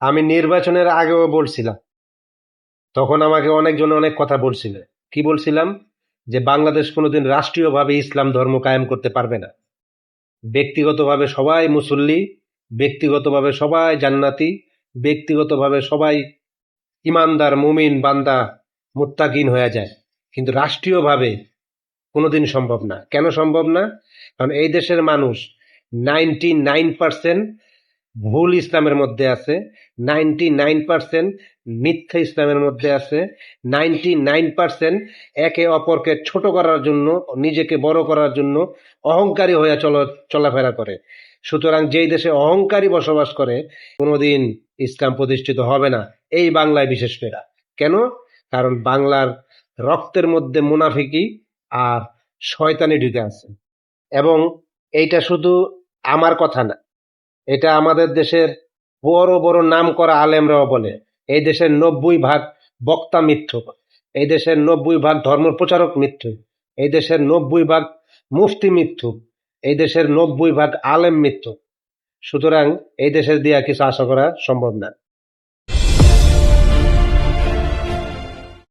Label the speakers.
Speaker 1: আমি নির্বাচনের আগেও বলছিলাম, তখন আমাকে অনেকজন অনেক কথা বলছিল। কি বলছিলাম? যে বাংলাদেশ কোনোদিন রাষ্ট্রীয়ভাবে ইসলাম ধর্ম কায়েম করতে পারবে না। ব্যক্তিগতভাবে সবাই মুসল্লি, ব্যক্তিগতভাবে সবাই জান্নাতি, ব্যক্তিগতভাবে সবাই ইমানদার মুমিন বান্দা মুত্তাকিন হয়ে যায়, কিন্তু রাষ্ট্রীয়ভাবে কোনোদিন সম্ভব না। কেন সম্ভব না? কারণ এই দেশের মানুষ 99% ভুল ইসলামের মধ্যে আছে, 99% মিথ্যা ইসলামের মধ্যে আছে, 99% একে অপরকে ছোট করার জন্য, নিজেকে বড় করার জন্য অহংকারী হয়ে চলাফেরা করে। সুতরাং যেই দেশে অহংকারী বসবাস করে কোনোদিন ইসলাম প্রতিষ্ঠিত হবে না, এই বাংলায় বিশেষ করে। কেন? কারণ বাংলার রক্তের মধ্যে মুনাফিকি আর শয়তানি ঢুকে আছে। এবং এইটা শুধু আমার কথা না, এটা আমাদের দেশের বড় বড় নাম করা আলেমরাও বলে। এই দেশের 90% বক্তা মিথ্যুক, এই দেশের 90% ধর্ম প্রচারক মিথ্যুক, এই দেশের 90% মুফতি মিথ্যুক, এই দেশের 90% আলেম মিথ্যুক। সুতরাং এই দেশের দিয়া কিছু আশা করা সম্ভব না।